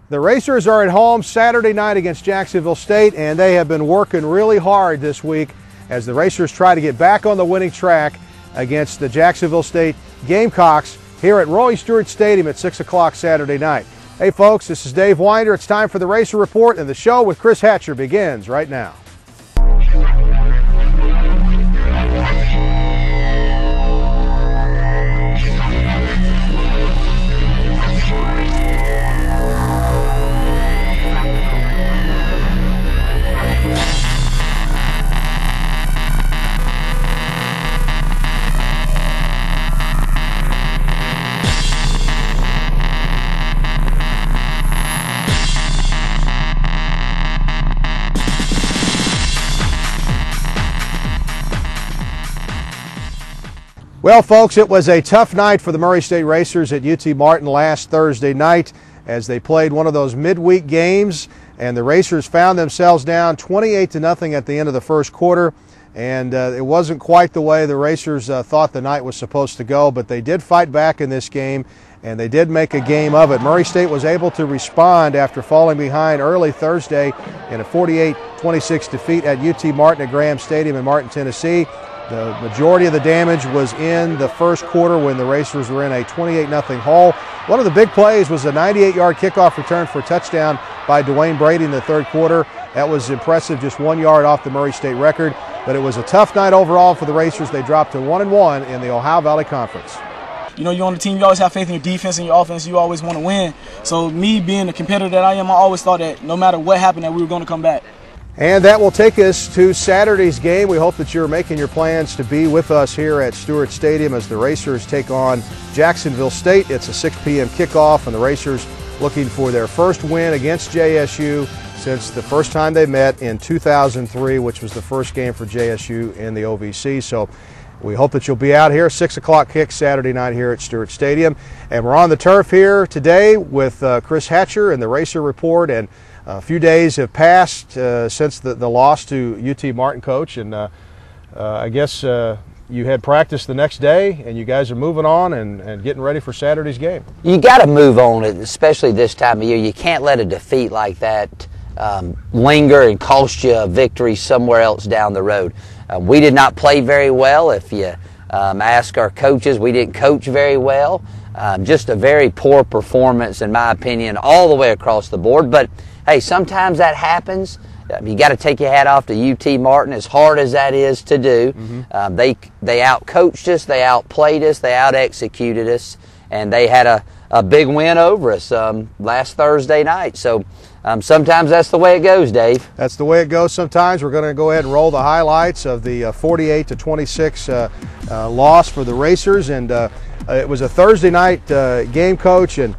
The Racers are at home Saturday night against Jacksonville State, and they have been working really hard this week as the Racers try to get back on the winning track against the Jacksonville State Gamecocks here at Roy Stewart Stadium at 6 o'clock Saturday night. Hey folks, this is Dave Winder. It's time for the Racer Report, and the show with Chris Hatcher begins right now. Well, folks, it was a tough night for the Murray State Racers at UT Martin last Thursday night as they played one of those midweek games, and the Racers found themselves down 28-0 at the end of the first quarter, and it wasn't quite the way the Racers thought the night was supposed to go, but they did fight back in this game, and they did make a game of it. Murray State was able to respond after falling behind early Thursday in a 48-26 defeat at UT Martin at Graham Stadium in Martin, Tennessee. The majority of the damage was in the first quarter when the Racers were in a 28-0 hole. One of the big plays was a 98-yard kickoff return for a touchdown by Dwayne Brady in the third quarter. That was impressive, just 1 yard off the Murray State record. But it was a tough night overall for the Racers. They dropped to 1-1 in the Ohio Valley Conference. You know, you're on the team, you always have faith in your defense and your offense, you always want to win. So me being the competitor that I am, I always thought that no matter what happened that we were going to come back. And that will take us to Saturday's game. We hope that you're making your plans to be with us here at Stewart Stadium as the Racers take on Jacksonville State. It's a 6 p.m. kickoff, and the Racers looking for their first win against JSU since the first time they met in 2003, which was the first game for JSU in the OVC. So we hope that you'll be out here. 6 o'clock kick Saturday night here at Stewart Stadium. And we're on the turf here today with Chris Hatcher and the Racer Report. And a few days have passed since the loss to UT Martin, Coach, and I guess you had practice the next day, and you guys are moving on and getting ready for Saturday's game. You got to move on, especially this time of year. You can't let a defeat like that linger and cost you a victory somewhere else down the road. We did not play very well. If you ask our coaches, we didn't coach very well. Just a very poor performance, in my opinion, all the way across the board. But hey, sometimes that happens. You got to take your hat off to UT Martin, as hard as that is to do. Mm-hmm. They out-coached us, they outplayed us, they out-executed us, and they had a big win over us last Thursday night. So sometimes that's the way it goes, Dave. That's the way it goes sometimes. We're going to go ahead and roll the highlights of the 48-26 loss for the Racers, and it was a Thursday night game, Coach, and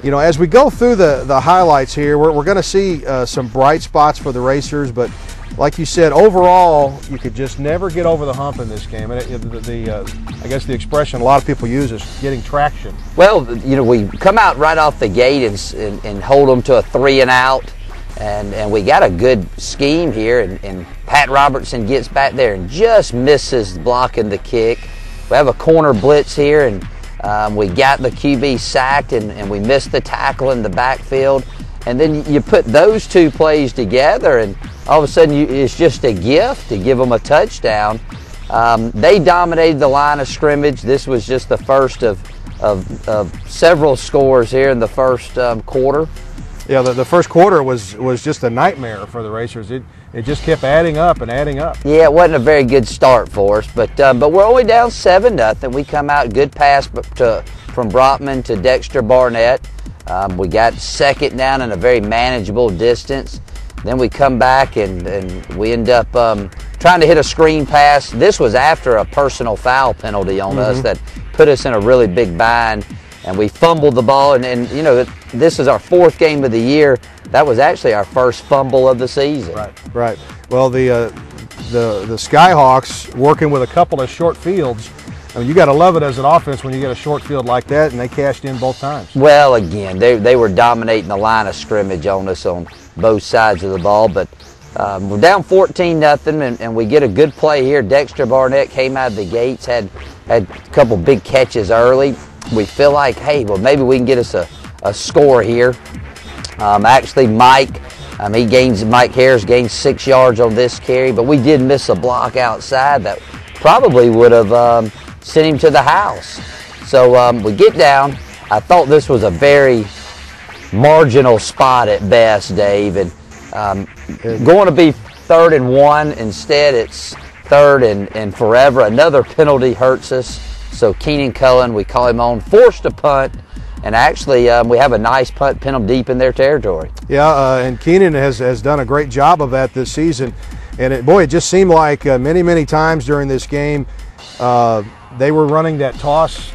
you know, as we go through the highlights here, we're going to see some bright spots for the Racers, but like you said, overall, you could just never get over the hump in this game. And I guess the expression a lot of people use is getting traction. Well, you know, we come out right off the gate and hold them to a 3-and-out, and we got a good scheme here, and Pat Robertson gets back there and just misses blocking the kick. We have a corner blitz here, and we got the QB sacked, and we missed the tackle in the backfield. And then you put those two plays together, and all of a sudden it's just a gift to give them a touchdown. They dominated the line of scrimmage. This was just the first of several scores here in the first quarter. Yeah, the first quarter was just a nightmare for the Racers. It just kept adding up and adding up. Yeah, it wasn't a very good start for us, but we're only down 7-0. We come out, good pass from Brotman to Dexter Barnett. We got second down in a very manageable distance. Then we come back and we end up trying to hit a screen pass. This was after a personal foul penalty on us that put us in a really big bind, and we fumbled the ball. And you know, this is our 4th game of the year. That was actually our first fumble of the season. Right. Well, the Skyhawks working with a couple of short fields. I mean, you got to love it as an offense when you get a short field like that, and they cashed in both times. Well, again, they were dominating the line of scrimmage on us on both sides of the ball, but we're down 14-0, and we get a good play here. Dexter Barnett came out of the gates, had a couple big catches early. We feel like, hey, well, maybe we can get us a score here. Actually, Mike Harris gained 6 yards on this carry, but we did miss a block outside that probably would have sent him to the house. So we get down. I thought this was a very marginal spot at best, Dave, and going to be 3rd and 1. Instead, it's 3rd and forever. Another penalty hurts us. So Keenan Cullen, we call him on, forced a punt. And actually, we have a nice punt, pin them deep in their territory. Yeah, and Keenan has done a great job of that this season. And it just seemed like many times during this game, they were running that toss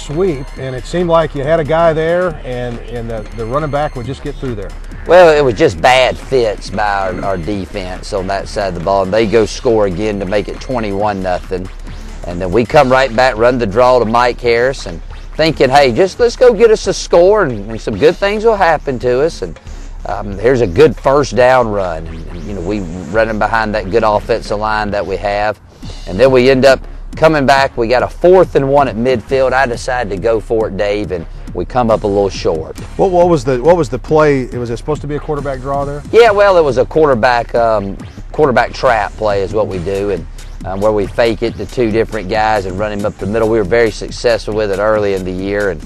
sweep, and it seemed like you had a guy there, and the running back would just get through there. Well, it was just bad fits by our defense on that side of the ball, and they go score again to make it 21-0. And then we come right back, run the draw to Mike Harris, and thinking, hey, just let's go get us a score, and some good things will happen to us. And here's a good first down run. And we running behind that good offensive line that we have. And then we end up coming back. We got a 4th and 1 at midfield. I decided to go for it, Dave, and we come up a little short. What was the play? Was it supposed to be a quarterback draw there? Yeah, well, it was a quarterback trap play is what we do, and where we fake it to 2 different guys and run him up the middle. We were very successful with it early in the year, and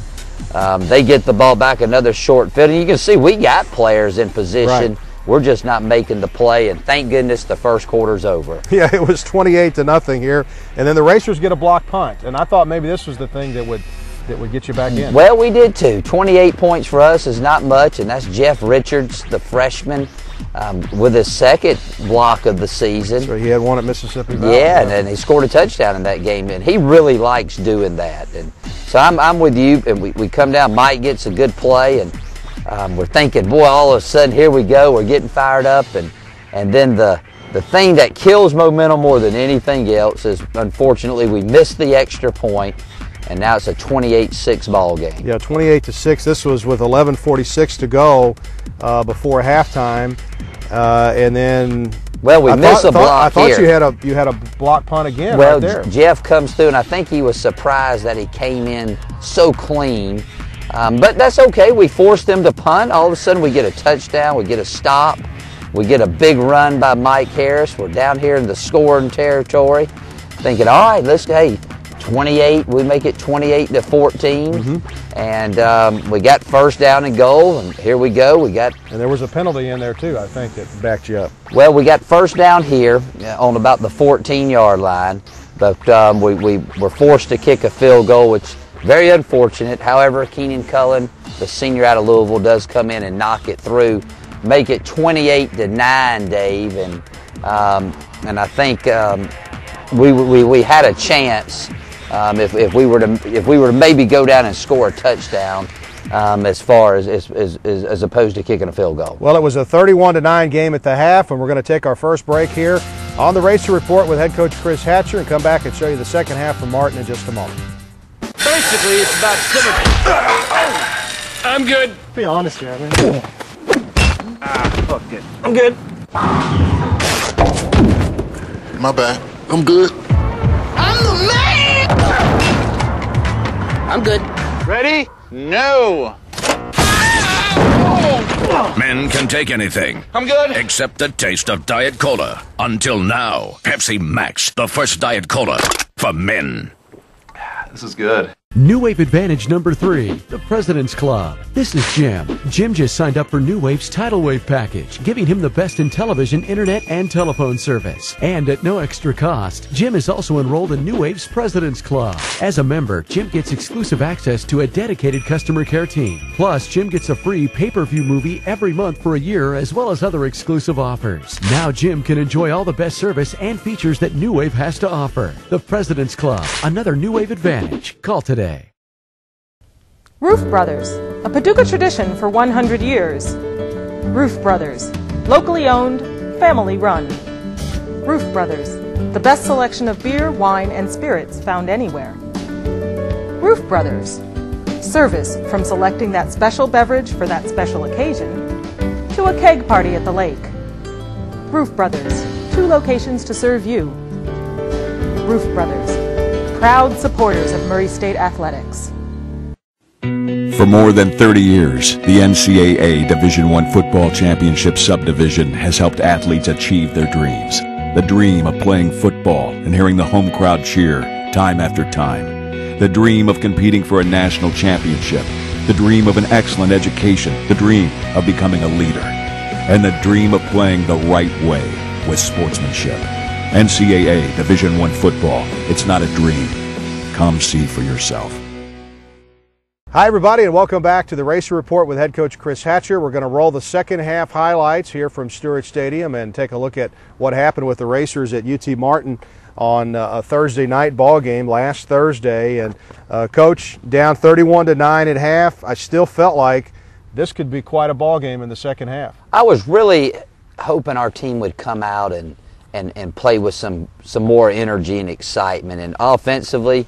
they get the ball back, another short field. And you can see we got players in position. Right. We're just not making the play, and thank goodness the first quarter's over. Yeah, it was 28-0 here, and then the Racers get a block punt. And I thought maybe this was the thing that would get you back in. Well, we did too. 28 points for us is not much, and that's Jeff Richards, the freshman, with his 2nd block of the season. So he had one at Mississippi Valley. Yeah, and he scored a touchdown in that game, and he really likes doing that. And so I'm with you, and we come down. Mike gets a good play, and we're thinking, boy, all of a sudden, here we go. We're getting fired up, and then the thing that kills momentum more than anything else is, unfortunately, we missed the extra point, and now it's a 28-6 ball game. Yeah, 28-6. This was with 11:46 to go before halftime, and then. Well, we missed a block. I thought here. you had a block punt again. Well, right there. Jeff comes through, and I think he was surprised that he came in so clean. But that's okay. We forced them to punt. All of a sudden, we get a touchdown. We get a stop. We get a big run by Mike Harris. We're down here in the scoring territory, thinking, all right, hey, 28. We make it 28-14, and we got first down and goal. And here we go. And there was a penalty in there too, I think, that backed you up. Well, we got first down here on about the 14-yard line, but we were forced to kick a field goal, which. Very unfortunate. However, Keenan Cullen, the senior out of Louisville, does come in and knock it through, make it 28-9, Dave, and I think we had a chance if we were to maybe go down and score a touchdown, as far as opposed to kicking a field goal. Well, it was a 31-9 game at the half, and we're going to take our first break here on the Racer Report with head coach Chris Hatcher, and come back and show you the second half from Martin in just a moment. Basically, it's about I'm good. Be honest here, man. Fuck it. I'm good. My bad. I'm good. I'm the man! I'm good. Ready? No! Men can take anything. I'm good. Except the taste of Diet Cola. Until now, Pepsi Max, the first Diet Cola for men. This is good. New Wave Advantage number 3, the President's Club. This is Jim. Jim just signed up for New Wave's Tidal Wave package, giving him the best in television, internet, and telephone service. And at no extra cost, Jim is also enrolled in New Wave's President's Club. As a member, Jim gets exclusive access to a dedicated customer care team. Plus, Jim gets a free pay-per-view movie every month for a year, as well as other exclusive offers. Now Jim can enjoy all the best service and features that New Wave has to offer. The President's Club, another New Wave Advantage. Call today. Roof Brothers, a Paducah tradition for 100 years. Roof Brothers, locally owned, family run. Roof Brothers, the best selection of beer, wine, and spirits found anywhere. Roof Brothers, service from selecting that special beverage for that special occasion to a keg party at the lake. Roof Brothers, 2 locations to serve you. Roof Brothers, proud supporters of Murray State Athletics. For more than 30 years, the NCAA Division I Football Championship Subdivision has helped athletes achieve their dreams. The dream of playing football and hearing the home crowd cheer time after time. The dream of competing for a national championship. The dream of an excellent education. The dream of becoming a leader. And the dream of playing the right way with sportsmanship. NCAA Division I Football. It's not a dream. Come see for yourself. Hi everybody, and welcome back to the Racer Report with head coach Chris Hatcher. We're going to roll the second half highlights here from Stewart Stadium and take a look at what happened with the Racers at UT Martin on a Thursday night ball game last Thursday. And Coach, down 31-9 at half. I still felt like this could be quite a ball game in the second half. I was really hoping our team would come out and play with some more energy and excitement. And offensively,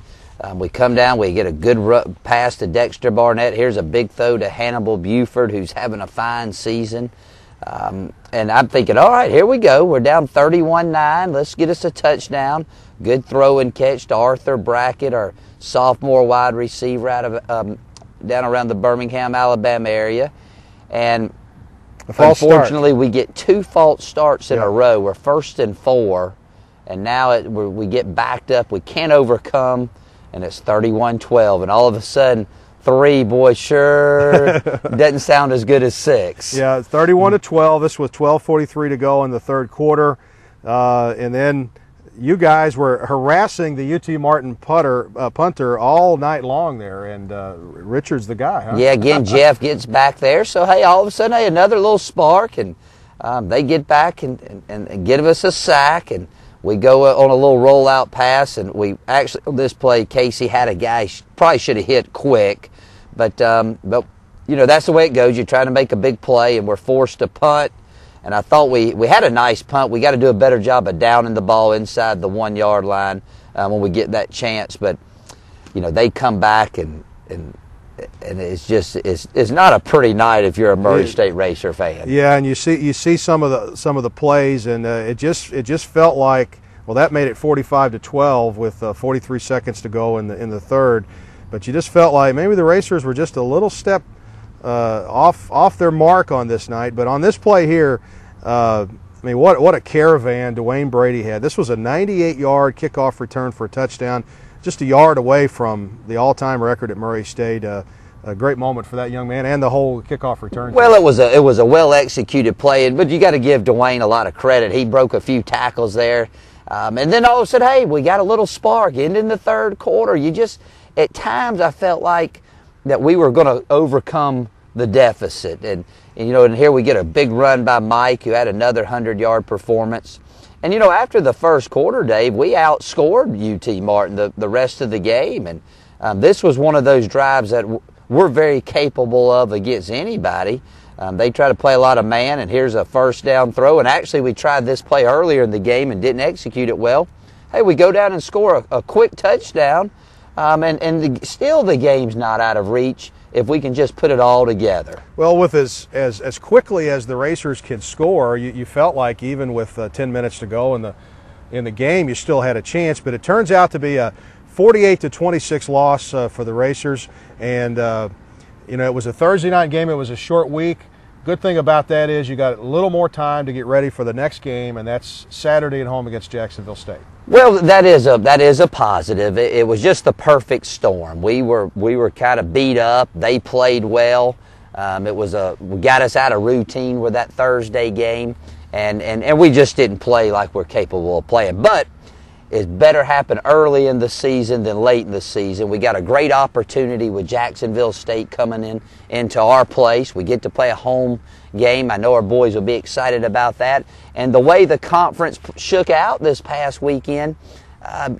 we come down, we get a good pass to Dexter Barnett. Here's a big throw to Hannibal Buford, who's having a fine season. And I'm thinking, all right, here we go. We're down 31-9. Let's get us a touchdown. Good throw and catch to Arthur Brackett, our sophomore wide receiver out of down around the Birmingham, Alabama area. And unfortunately, we get two false starts in a row. We're 1st and 4, and now we get backed up. We can't overcome. And it's 31-12, and all of a sudden, 3, boy, sure doesn't sound as good as 6. Yeah, 31-12. This was 12:43 to go in the third quarter, and then you guys were harassing the UT Martin punter all night long there, and Richard's the guy, huh? Yeah, again, Jeff gets back there, so hey, all of a sudden, hey, another little spark, and they get back and give us a sack, and we go on a little rollout pass, and we actually, on this play, Casey had a guy probably should have hit quick, but you know, that's the way it goes. You're trying to make a big play, and we're forced to punt. And I thought we had a nice punt. We got to do a better job of downing the ball inside the 1-yard line when we get that chance. But you know, they come back and it's just it's not a pretty night if you're a Murray State Racer fan. Yeah, and you see some of the plays, and it just felt like, well, that made it 45-12 with 43 seconds to go in the third, but you just felt like maybe the Racers were just a little step off their mark on this night. But on this play here, I mean, what a caravan Dwayne Brady had. This was a 98-yard kickoff return for a touchdown, just a yard away from the all-time record at Murray State. A great moment for that young man and the whole kickoff return. Well, it was a well-executed play, but you got to give Dwayne a lot of credit. He broke a few tackles there, and then all of a sudden, hey, we got a little spark in the third quarter. At times, I felt like that we were going to overcome the deficit, and you know, and here we get a big run by Mike, who had another 100-yard performance. And, you know, after the first quarter, Dave, we outscored UT Martin the rest of the game. And this was one of those drives that we're very capable of against anybody. They try to play a lot of man, and here's a first down throw. And actually, we tried this play earlier in the game and didn't execute it well. Hey, we go down and score a quick touchdown, and still the game's not out of reach if we can just put it all together. Well, with as quickly as the Racers can score, you felt like even with 10 minutes to go in the game, you still had a chance. But it turns out to be a 48-26 loss for the Racers. And you know, it was a Thursday night game. It was a short week. Good thing about that is you got a little more time to get ready for the next game, and that's Saturday at home against Jacksonville State. Well, that is a positive. It was just the perfect storm. We were kind of beat up. They played well. We got us out of routine with that Thursday game, and we just didn't play like we're capable of playing. But it's better happen early in the season than late in the season. We got a great opportunity with Jacksonville State coming into our place. We get to play a home game. I know our boys will be excited about that. And the way the conference shook out this past weekend,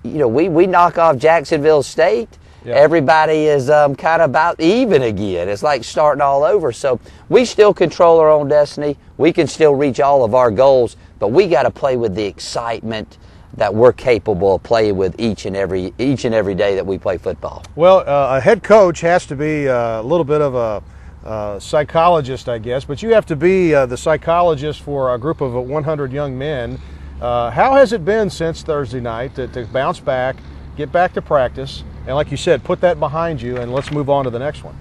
you know, we knock off Jacksonville State. Yeah. Everybody is kind of about even again. It's like starting all over. So we still control our own destiny. We can still reach all of our goals, but we got to play with the excitement that we're capable of playing with each and every day that we play football. Well, a head coach has to be a little bit of a psychologist, I guess, but you have to be the psychologist for a group of 100 young men. How has it been since Thursday night to bounce back, get back to practice, and like you said, put that behind you, and let's move on to the next one?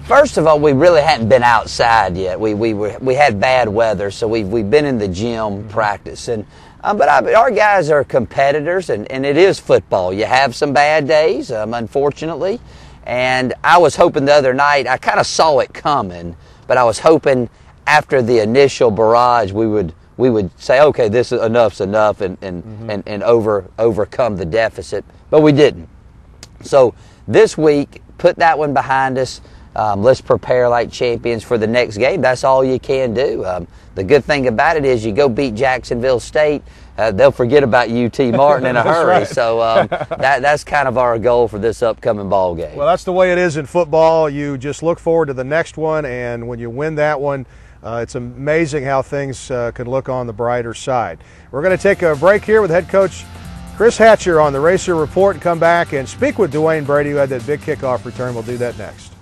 First of all, we really hadn't been outside yet. We had bad weather, so we've been in the gym practicing. But our guys are competitors, and it is football. You have some bad days, unfortunately. And I was hoping the other night, I kind of saw it coming, but I was hoping after the initial barrage we would say, okay, this is enough's enough, and overcome the deficit. But we didn't. So this week, put that one behind us. Let's prepare like champions for the next game. That's all you can do. The good thing about it is you go beat Jacksonville State, they'll forget about UT Martin in a hurry. Right. So that's kind of our goal for this upcoming ball game. Well, that's the way it is in football. You just look forward to the next one, and when you win that one, it's amazing how things can look on the brighter side. We're going to take a break here with head coach Chris Hatcher on the Racer Report and come back and speak with Dwayne Brady, who had that big kickoff return. We'll do that next.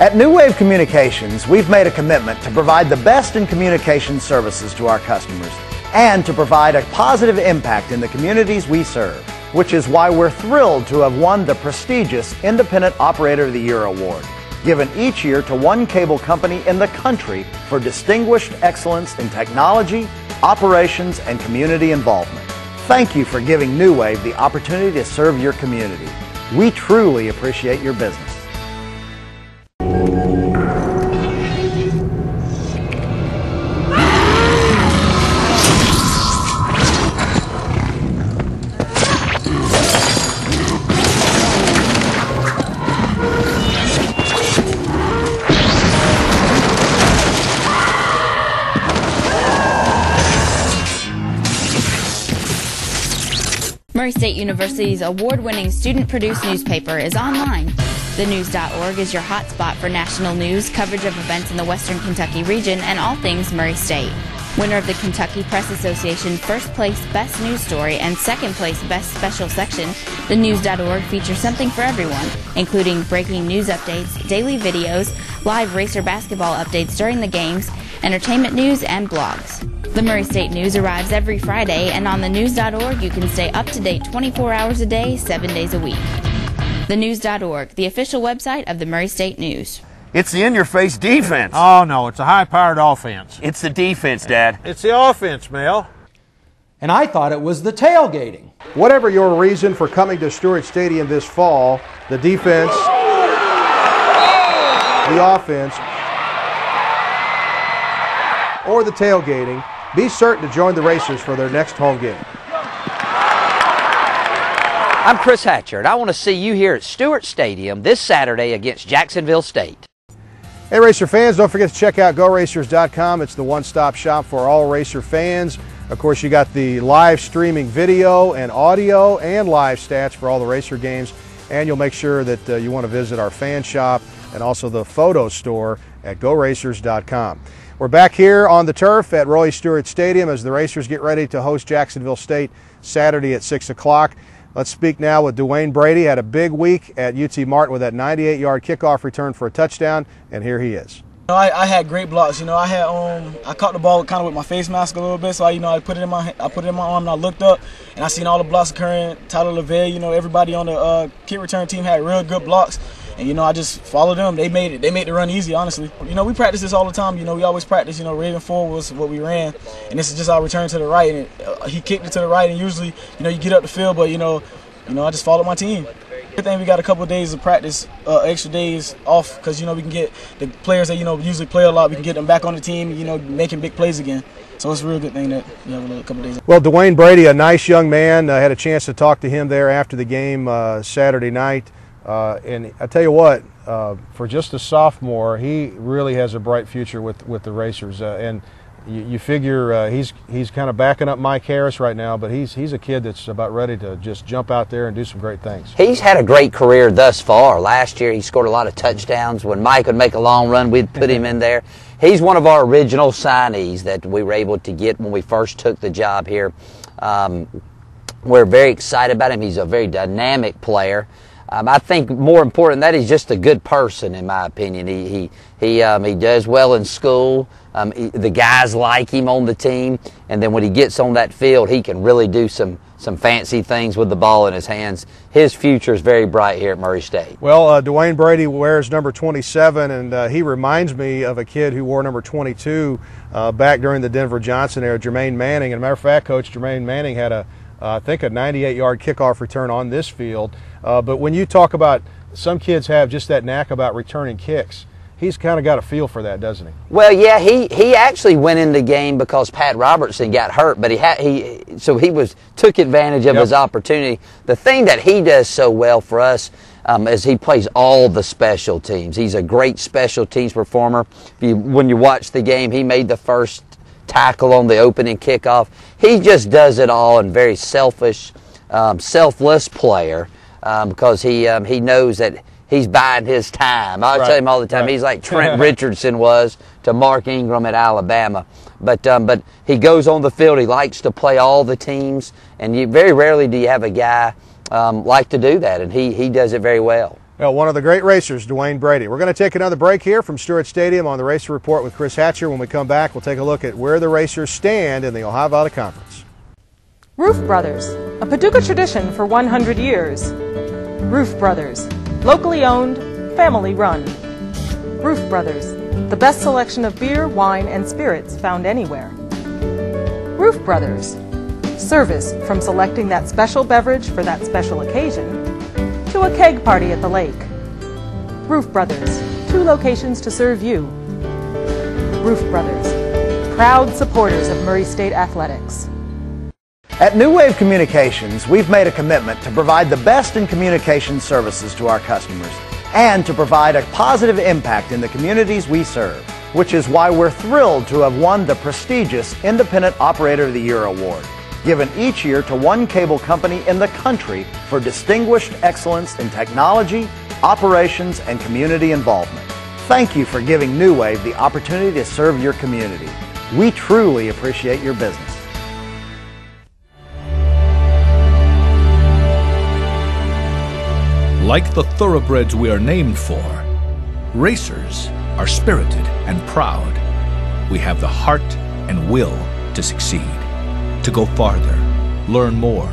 At New Wave Communications, we've made a commitment to provide the best in communication services to our customers and to provide a positive impact in the communities we serve, which is why we're thrilled to have won the prestigious Independent Operator of the Year award, given each year to one cable company in the country for distinguished excellence in technology, operations, and community involvement. Thank you for giving New Wave the opportunity to serve your community. We truly appreciate your business. Murray State University's award-winning student-produced newspaper is online. TheNews.org is your hotspot for national news, coverage of events in the Western Kentucky region, and all things Murray State. Winner of the Kentucky Press Association First Place Best News Story and Second Place Best Special Section, TheNews.org features something for everyone, including breaking news updates, daily videos, live Racer basketball updates during the games, entertainment news, and blogs. The Murray State News arrives every Friday, and on thenews.org you can stay up to date 24 hours a day, 7 days a week. Thenews.org, the official website of the Murray State News. It's the in-your-face defense. Oh, no, it's a high-powered offense. It's the defense, Dad. It's the offense, Mel. And I thought it was the tailgating. Whatever your reason for coming to Stewart Stadium this fall, the defense, the offense, or the tailgating, be certain to join the Racers for their next home game. I'm Chris Hatcher, and I want to see you here at Stewart Stadium this Saturday against Jacksonville State. Hey Racer fans, don't forget to check out GoRacers.com. It's the one-stop shop for all Racer fans. Of course, you got the live streaming video and audio and live stats for all the Racer games, and you'll make sure that you want to visit our fan shop and also the photo store at GoRacers.com. We're back here on the turf at Roy Stewart Stadium as the Racers get ready to host Jacksonville State Saturday at 6 o'clock. Let's speak now with Dwayne Brady. Had a big week at UT Martin with that 98-yard kickoff return for a touchdown, and here he is. I had great blocks. I caught the ball kind of with my face mask a little bit, so I put it in my arm and I looked up and I seen all the blocks occurring. Tyler LaVelle, everybody on the kick return team had real good blocks. And, I just followed them. They made the run easy, honestly. We practice this all the time. We always practice, Raven forward was what we ran. And this is just our return to the right. And he kicked it to the right. And usually, you get up the field, but, I just followed my team. Good thing we got a couple of days of practice, extra days off, because, we can get the players that, usually play a lot, we can get them back on the team, making big plays again. So it's a real good thing that we have a couple of days. Well, Dwayne Brady, a nice young man. I had a chance to talk to him there after the game Saturday night. And I tell you what, for just a sophomore, he really has a bright future with the Racers. And you figure he's kind of backing up Mike Harris right now, but he's a kid that's about ready to just jump out there and do some great things. He's had a great career thus far. Last year he scored a lot of touchdowns. When Mike would make a long run, we'd put him in there. He's one of our original signees that we were able to get when we first took the job here. We're very excited about him. He's a very dynamic player. I think more important than that, he's just a good person, in my opinion. He does well in school. The guys like him on the team, and then when he gets on that field, he can really do some fancy things with the ball in his hands. His future is very bright here at Murray State. Well, Dwayne Brady wears number 27, and he reminds me of a kid who wore number 22 back during the Denver Johnson era, Jermaine Manning. And a matter of fact, Coach, Jermaine Manning had I think a 98-yard kickoff return on this field. But when you talk about some kids have just that knack about returning kicks, he's kind of got a feel for that, doesn't he? Well, yeah, he actually went in the game because Pat Robertson got hurt, but he took advantage of his opportunity. The thing that he does so well for us is he plays all the special teams. He's a great special teams performer. When you watch the game, he made the first tackle on the opening kickoff. He just does it all, and very selfless player because he knows that he's buying his time. I tell him all the time, he's like Trent Richardson was to Mark Ingram at Alabama. But he goes on the field. He likes to play all the teams, and very rarely do you have a guy like to do that, and he does it very well. Well, one of the great racers, Dwayne Brady. We're going to take another break here from Stewart Stadium on the Racer Report with Chris Hatcher. When we come back, we'll take a look at where the Racers stand in the Ohio Valley Conference. Roof Brothers, a Paducah tradition for 100 years. Roof Brothers, locally owned, family run. Roof Brothers, the best selection of beer, wine, and spirits found anywhere. Roof Brothers, service from selecting that special beverage for that special occasion to a keg party at the lake. Roof Brothers, 2 locations to serve you. Roof Brothers, proud supporters of Murray State Athletics. At New Wave Communications, we've made a commitment to provide the best in communication services to our customers and to provide a positive impact in the communities we serve, which is why we're thrilled to have won the prestigious Independent Operator of the Year award, given each year to one cable company in the country for distinguished excellence in technology, operations, and community involvement. Thank you for giving New Wave the opportunity to serve your community. We truly appreciate your business. Like the thoroughbreds we are named for, racers are spirited and proud. We have the heart and will to succeed, to go farther, learn more,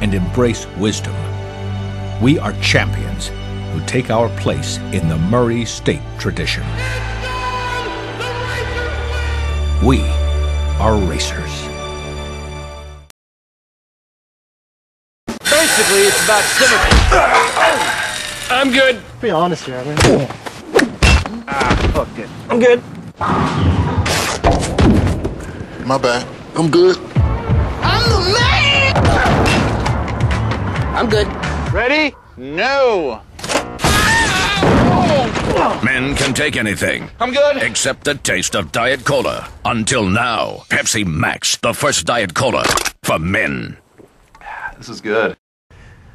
and embrace wisdom. We are champions who take our place in the Murray State tradition. We are racers. Basically, it's about synergy. I'm good. Be honest here, I mean. Fuck it. I'm good. My bad. I'm good. I'm the man! I'm good. Ready? No. Men can take anything. I'm good. Except the taste of Diet Cola. Until now, Pepsi Max, the first Diet Cola for men. This is good.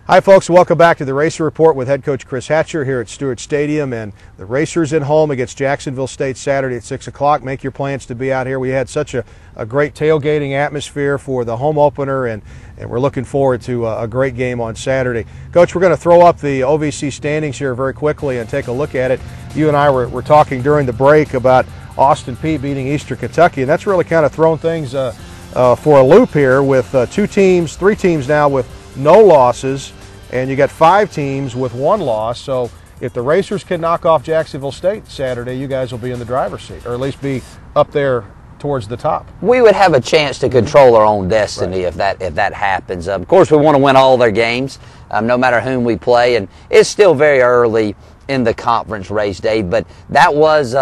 Hi folks, welcome back to the Racer Report with head coach Chris Hatcher here at Stewart Stadium, and the Racers at home against Jacksonville State Saturday at 6 o'clock. Make your plans to be out here. We had such a great tailgating atmosphere for the home opener, and we're looking forward to a great game on Saturday. Coach, we're going to throw up the OVC standings here very quickly and take a look at it. You and I were talking during the break about Austin Peay beating Eastern Kentucky, and that's really kind of thrown things for a loop here with 3 teams now with no losses, and you got 5 teams with 1 loss. So if the Racers can knock off Jacksonville State Saturday, you guys will be in the driver's seat, or at least be up there towards the top. We would have a chance to control our own destiny if that happens. Of course, we want to win all their games, no matter whom we play, and it's still very early in the conference race, Dave, but that was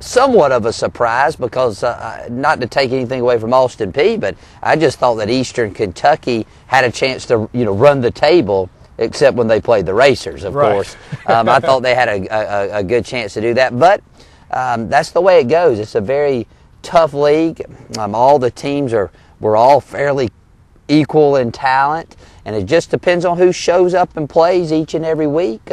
somewhat of a surprise because, not to take anything away from Austin Peay, but I just thought that Eastern Kentucky had a chance to run the table, except when they played the Racers, of course. I thought they had a good chance to do that, but that's the way it goes. It's a very tough league. All the teams we're all fairly equal in talent, and it just depends on who shows up and plays each and every week,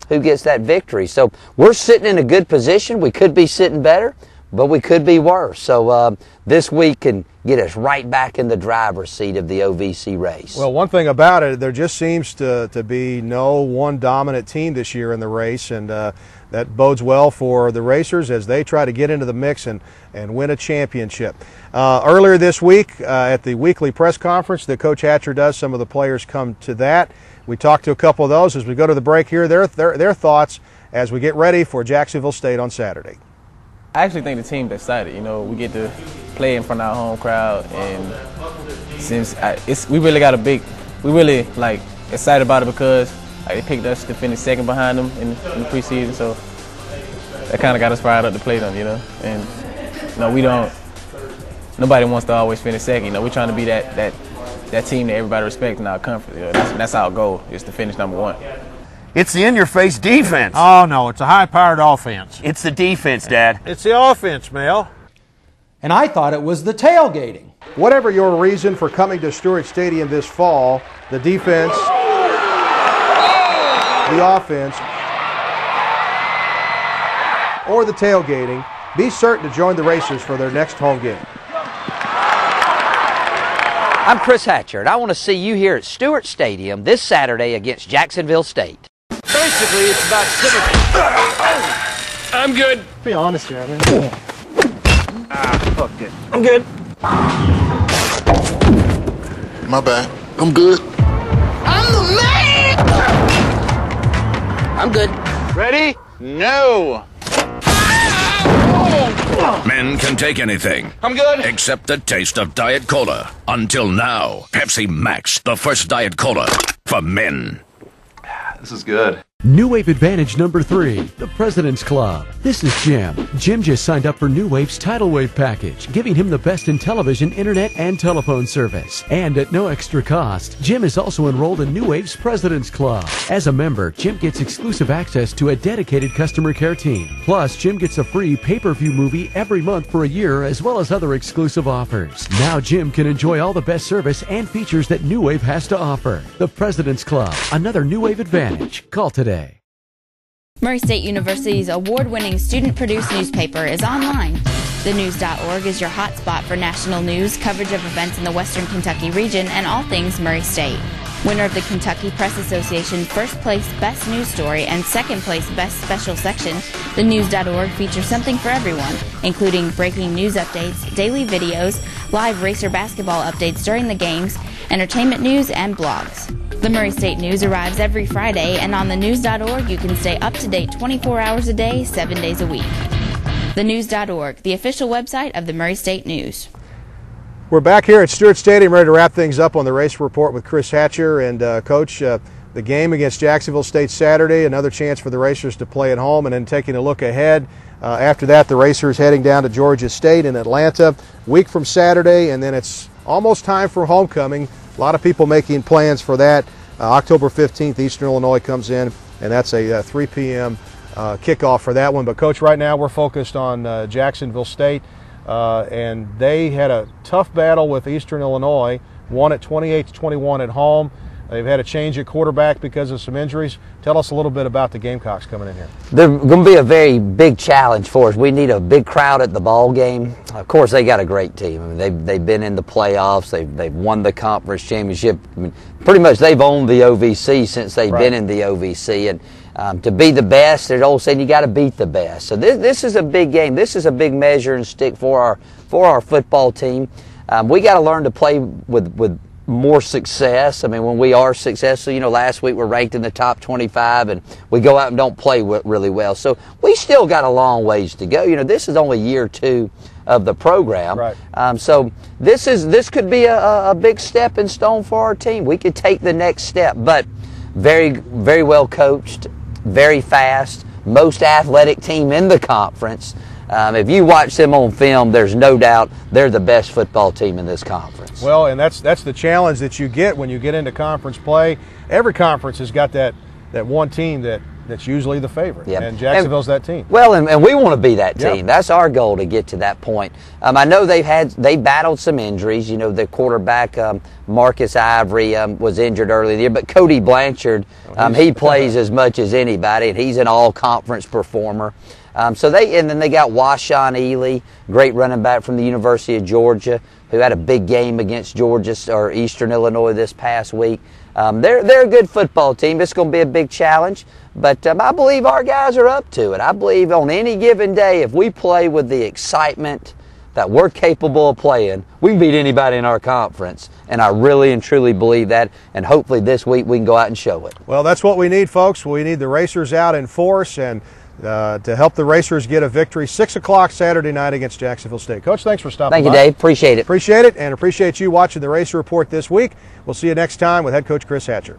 who gets that victory. So we're sitting in a good position. We could be sitting better, but we could be worse. So this week can get us right back in the driver's seat of the OVC race. Well, one thing about it, there just seems to be no one dominant team this year in the race, and that bodes well for the racers as they try to get into the mix and win a championship. Earlier this week at the weekly press conference that Coach Hatcher does, some of the players come to that. We talked to a couple of those as we go to the break here. Their thoughts as we get ready for Jacksonville State on Saturday. I actually think the team's excited. You know, we get to play in front of our home crowd, and since we really excited about it because they picked us to finish second behind them in the preseason, so that kind of got us fired up to play them, you know. And nobody wants to always finish second. You know, we're trying to be that team that everybody respects in our conference. You know, that's our goal, is to finish number one. It's the in-your-face defense. Oh, no, it's a high-powered offense. It's the defense, Dad. It's the offense, Mel. And I thought it was the tailgating. Whatever your reason for coming to Stewart Stadium this fall, the defense, the offense, or the tailgating, be certain to join the Racers for their next home game. I'm Chris Hatcher, and I want to see you here at Stewart Stadium this Saturday against Jacksonville State. Basically, it's about synergy. I'm good. Be honest here, man. Fuck it. I'm good. My bad. I'm good. I'm the man! I'm good. Ready? No. Men can take anything. I'm good. Except the taste of Diet Cola. Until now, Pepsi Max, the first Diet Cola for men. This is good. New Wave Advantage number 3, the President's Club. This is Jim. Jim just signed up for New Wave's Tidal Wave package, giving him the best in television, internet, and telephone service. And at no extra cost, Jim is also enrolled in New Wave's President's Club. As a member, Jim gets exclusive access to a dedicated customer care team. Plus, Jim gets a free pay-per-view movie every month for a year, as well as other exclusive offers. Now Jim can enjoy all the best service and features that New Wave has to offer. The President's Club, another New Wave Advantage. Call today. Murray State University's award-winning student-produced newspaper is online. TheNews.org is your hotspot for national news, coverage of events in the Western Kentucky region, and all things Murray State. Winner of the Kentucky Press Association First Place Best News Story and Second Place Best Special Section, TheNews.org features something for everyone, including breaking news updates, daily videos, live racer basketball updates during the games, entertainment news, and blogs. The Murray State News arrives every Friday, and on thenews.org you can stay up to date 24 hours a day, 7 days a week. Thenews.org, the official website of the Murray State News. We're back here at Stewart Stadium ready to wrap things up on the race report with Chris Hatcher. And Coach, the game against Jacksonville State Saturday, another chance for the Racers to play at home, and then taking a look ahead. After that, the Racers heading down to Georgia State in Atlanta, week from Saturday, and then it's almost time for homecoming. A lot of people making plans for that. October 15th, Eastern Illinois comes in, and that's a 3 p.m. Kickoff for that one. But, Coach, right now we're focused on Jacksonville State, and they had a tough battle with Eastern Illinois, won at 28-21 at home. They've had a change at quarterback because of some injuries. Tell us a little bit about the Gamecocks coming in here. They're going to be a very big challenge for us. We need a big crowd at the ball game. Of course, they got a great team. I mean, they've been in the playoffs. They've won the conference championship. I mean, pretty much they've owned the OVC since they've been in the OVC. And to be the best, they're all saying you got to beat the best. So this is a big game. This is a big measure and stick for our football team. We got to learn to play with more success. I mean, when we are successful, you know, last week we're ranked in the top 25 and we go out and don't play really well. So we still got a long ways to go. You know, this is only year 2 of the program. Right. So this could be a big stepping stone for our team. We could take the next step, but very, very well coached, very fast, most athletic team in the conference. If you watch them on film, there's no doubt they're the best football team in this conference. Well, and that's the challenge that you get when you get into conference play. Every conference has got that one team that's usually the favorite, and Jacksonville's that team. Well, and we want to be that team. Yep. That's our goal, to get to that point. I know they battled some injuries. You know, the quarterback Marcus Ivory was injured early in the year, but Cody Blanchard, he plays as much as anybody, and he's an all-conference performer. And then they got Washawn Ely, great running back from the University of Georgia, who had a big game against Georgia or Eastern Illinois this past week. They're a good football team. It's going to be a big challenge, but I believe our guys are up to it. I believe on any given day, if we play with the excitement that we're capable of playing, we can beat anybody in our conference. And I really and truly believe that, and hopefully this week we can go out and show it. Well, that's what we need, folks. We need the Racers out in force, and to help the Racers get a victory, 6 o'clock Saturday night against Jacksonville State. Coach, thanks for stopping by. Thank you, Dave. Appreciate it. Appreciate it, and appreciate you watching the Racer Report this week. We'll see you next time with head coach Chris Hatcher.